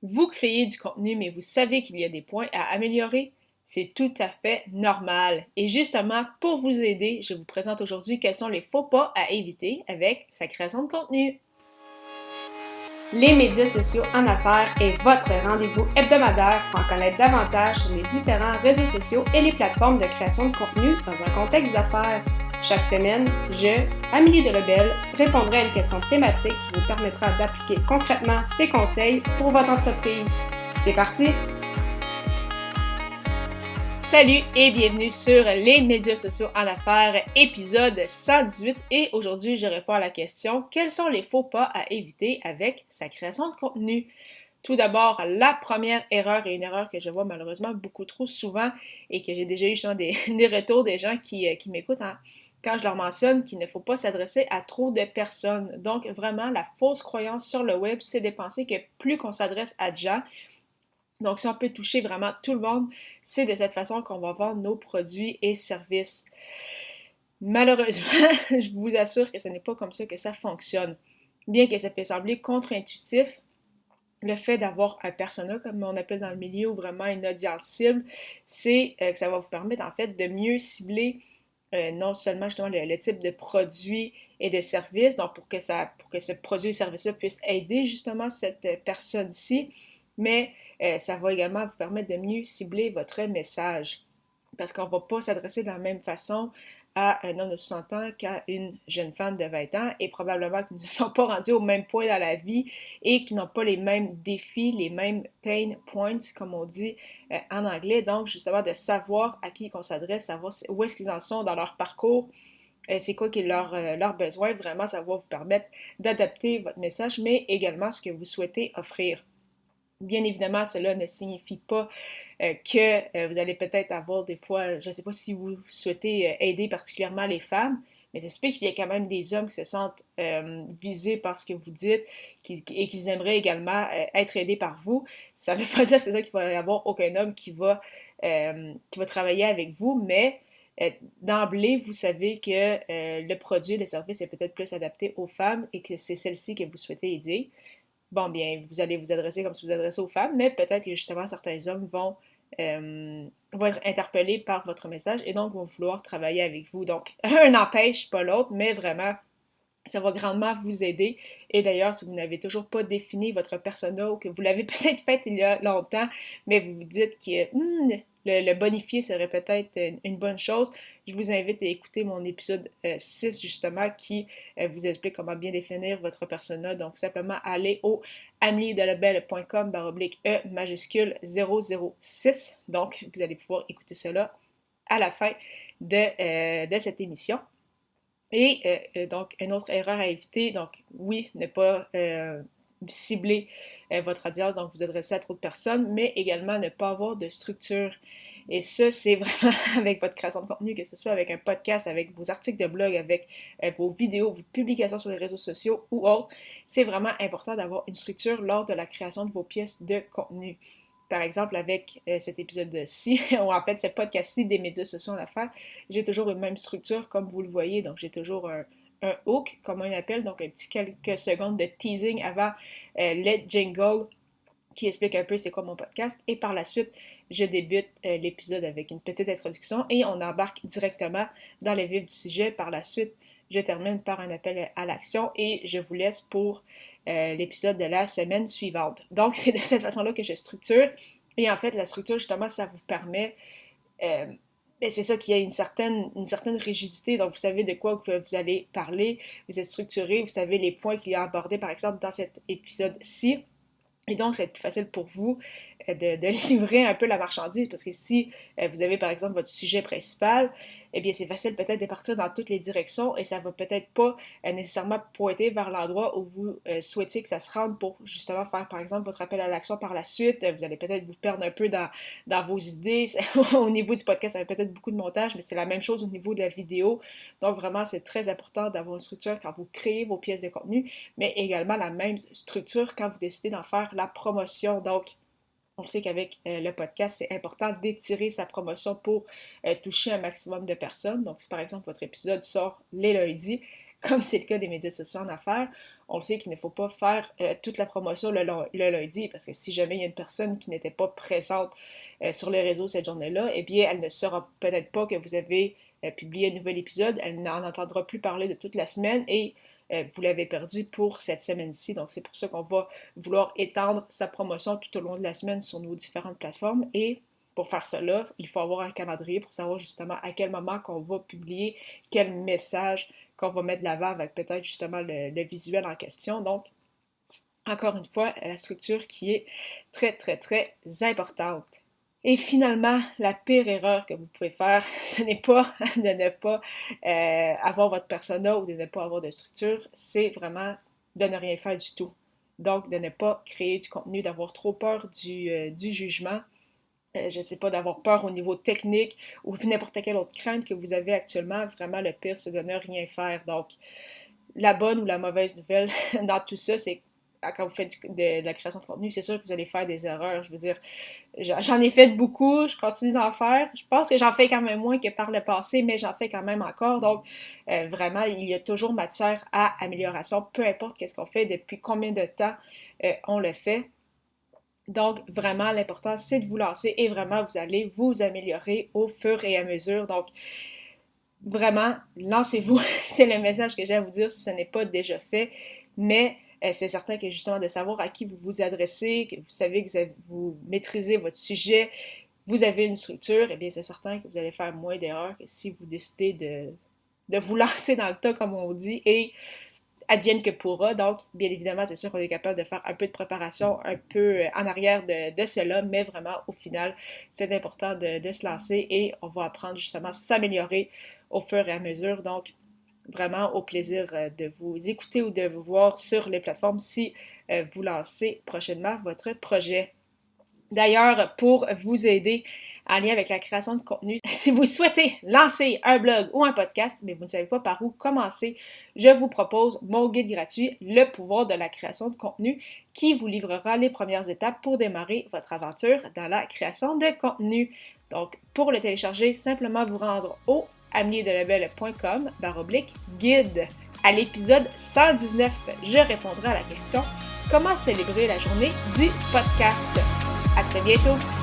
Vous créez du contenu, mais vous savez qu'il y a des points à améliorer? C'est tout à fait normal. Et justement, pour vous aider, je vous présente aujourd'hui quels sont les faux pas à éviter avec sa création de contenu. Les médias sociaux en affaires est votre rendez-vous hebdomadaire pour en connaître davantage sur les différents réseaux sociaux et les plateformes de création de contenu dans un contexte d'affaires. Chaque semaine, je, Amélie Delebel, répondrai à une question thématique qui vous permettra d'appliquer concrètement ces conseils pour votre entreprise. C'est parti! Salut et bienvenue sur les médias sociaux en affaires, épisode 118. Et aujourd'hui, je réponds à la question: quels sont les faux pas à éviter avec sa création de contenu? Tout d'abord, la première erreur, et une erreur que je vois malheureusement beaucoup trop souvent et que j'ai déjà eu justement des retours des gens qui m'écoutent quand je leur mentionne qu'il ne faut pas s'adresser à trop de personnes. Donc vraiment, la fausse croyance sur le web, c'est de penser que plus qu'on s'adresse à des gens, donc si on peut toucher vraiment tout le monde, c'est de cette façon qu'on va vendre nos produits et services. Malheureusement, je vous assure que ce n'est pas comme ça que ça fonctionne. Bien que ça peut sembler contre-intuitif, le fait d'avoir un persona, comme on appelle dans le milieu, ou vraiment une audience cible, c'est que ça va vous permettre en fait de mieux cibler non seulement justement le type de produit et de service, donc pour que ce produit et service-là puisse aider justement cette personne-ci, mais ça va également vous permettre de mieux cibler votre message. Parce qu'on ne va pas s'adresser de la même façon à un homme de 60 ans qu'à une jeune femme de 20 ans, et probablement qu'ils ne sont pas rendus au même point dans la vie et qu'ils n'ont pas les mêmes défis, les mêmes pain points, comme on dit en anglais. Donc, justement, de savoir à qui on s'adresse, savoir où est-ce qu'ils en sont dans leur parcours, c'est quoi qui est leur besoin, vraiment, ça va vous permettre d'adapter votre message, mais également ce que vous souhaitez offrir. Bien évidemment, cela ne signifie pas que vous allez peut-être avoir des fois, je ne sais pas si vous souhaitez aider particulièrement les femmes, mais ça se peut qu'il y ait quand même des hommes qui se sentent visés par ce que vous dites et qu'ils aimeraient également être aidés par vous. Ça ne veut pas dire que c'est ça qu'il va y avoir aucun homme qui va travailler avec vous, mais d'emblée, vous savez que le produit, le service est peut-être plus adapté aux femmes et que c'est celle-ci que vous souhaitez aider. Bon, bien, vous allez vous adresser comme si vous adressez aux femmes, mais peut-être que justement certains hommes vont être interpellés par votre message et donc vont vouloir travailler avec vous. Donc, un n'empêche pas l'autre, mais vraiment, ça va grandement vous aider. Et d'ailleurs, si vous n'avez toujours pas défini votre persona ou que vous l'avez peut-être fait il y a longtemps, mais vous vous dites que le bonifier serait peut-être une bonne chose, je vous invite à écouter mon épisode 6 justement qui vous explique comment bien définir votre persona. Donc simplement aller au ameliedelebel.com/E majuscule 006. Donc vous allez pouvoir écouter cela à la fin de cette émission. Et donc, une autre erreur à éviter, donc oui, ne pas cibler votre audience, donc vous adresser à trop de personnes, mais également ne pas avoir de structure. Et ça, c'est vraiment avec votre création de contenu, que ce soit avec un podcast, avec vos articles de blog, avec vos vidéos, vos publications sur les réseaux sociaux ou autres, c'est vraiment important d'avoir une structure lors de la création de vos pièces de contenu. Par exemple, avec cet épisode-ci, ou en fait ce podcast-ci des médias sociaux en affaires, j'ai toujours une même structure comme vous le voyez. Donc, j'ai toujours un hook, comme on appelle, donc un petit quelques secondes de teasing avant le jingle qui explique un peu c'est quoi mon podcast. Et par la suite, je débute l'épisode avec une petite introduction et on embarque directement dans le vif du sujet. Par la suite, je termine par un appel à l'action et je vous laisse pour l'épisode de la semaine suivante. Donc, c'est de cette façon-là que je structure. Et en fait, la structure, justement, ça vous permet... c'est ça qu'il y a une certaine rigidité. Donc, vous savez de quoi vous allez parler, vous êtes structuré, vous savez les points qu'il y a abordés, par exemple, dans cet épisode-ci. Et donc, c'est plus facile pour vous de livrer un peu la marchandise parce que si vous avez par exemple votre sujet principal, eh bien c'est facile peut-être de partir dans toutes les directions et ça va peut-être pas nécessairement pointer vers l'endroit où vous souhaitiez que ça se rende pour justement faire par exemple votre appel à l'action par la suite. Vous allez peut-être vous perdre un peu dans vos idées. Au niveau du podcast, ça va peut-être beaucoup de montage, mais c'est la même chose au niveau de la vidéo. Donc vraiment, c'est très important d'avoir une structure quand vous créez vos pièces de contenu, mais également la même structure quand vous décidez d'en faire la promotion. Donc, on sait qu'avec le podcast, c'est important d'étirer sa promotion pour toucher un maximum de personnes. Donc, si par exemple votre épisode sort les lundis, comme c'est le cas des médias sociaux en affaires, on le sait qu'il ne faut pas faire toute la promotion le lundi, parce que si jamais il y a une personne qui n'était pas présente sur les réseaux cette journée-là, eh bien, elle ne saura peut-être pas que vous avez publié un nouvel épisode, elle n'en entendra plus parler de toute la semaine et vous l'avez perdu pour cette semaine-ci. Donc, c'est pour ça qu'on va vouloir étendre sa promotion tout au long de la semaine sur nos différentes plateformes. Et pour faire cela, il faut avoir un calendrier pour savoir justement à quel moment qu'on va publier, quel message qu'on va mettre de l'avant avec peut-être justement le visuel en question. Donc, encore une fois, la structure qui est très, très, très importante. Et finalement, la pire erreur que vous pouvez faire, ce n'est pas de ne pas avoir votre persona ou de ne pas avoir de structure, c'est vraiment de ne rien faire du tout. Donc, de ne pas créer du contenu, d'avoir trop peur du jugement, je ne sais pas, d'avoir peur au niveau technique ou n'importe quelle autre crainte que vous avez actuellement. Vraiment, le pire, c'est de ne rien faire. Donc, la bonne ou la mauvaise nouvelle dans tout ça, c'est quand vous faites de la création de contenu, c'est sûr que vous allez faire des erreurs. Je veux dire, j'en ai fait beaucoup, je continue d'en faire. Je pense que j'en fais quand même moins que par le passé, mais j'en fais quand même encore. Donc, vraiment, il y a toujours matière à amélioration, peu importe qu'est-ce qu'on fait, depuis combien de temps on le fait. Donc, vraiment, l'important, c'est de vous lancer et vraiment, vous allez vous améliorer au fur et à mesure. Donc, vraiment, lancez-vous. C'est le message que j'ai à vous dire si ce n'est pas déjà fait. Mais c'est certain que justement de savoir à qui vous vous adressez, que vous savez que vous maîtrisez votre sujet, vous avez une structure, eh bien c'est certain que vous allez faire moins d'erreurs que si vous décidez de vous lancer dans le tas, comme on dit, et advienne que pourra. Donc, bien évidemment, c'est sûr qu'on est capable de faire un peu de préparation, un peu en arrière de cela, mais vraiment, au final, c'est important de se lancer et on va apprendre justement à s'améliorer au fur et à mesure. Donc, vraiment au plaisir de vous écouter ou de vous voir sur les plateformes si vous lancez prochainement votre projet. D'ailleurs, pour vous aider en lien avec la création de contenu, si vous souhaitez lancer un blog ou un podcast, mais vous ne savez pas par où commencer, je vous propose mon guide gratuit, Le pouvoir de la création de contenu, qui vous livrera les premières étapes pour démarrer votre aventure dans la création de contenu. Donc, pour le télécharger, simplement vous rendre au ameliedelabel.com/guide. À l'épisode 119, je répondrai à la question « Comment célébrer la journée du podcast ?» À très bientôt!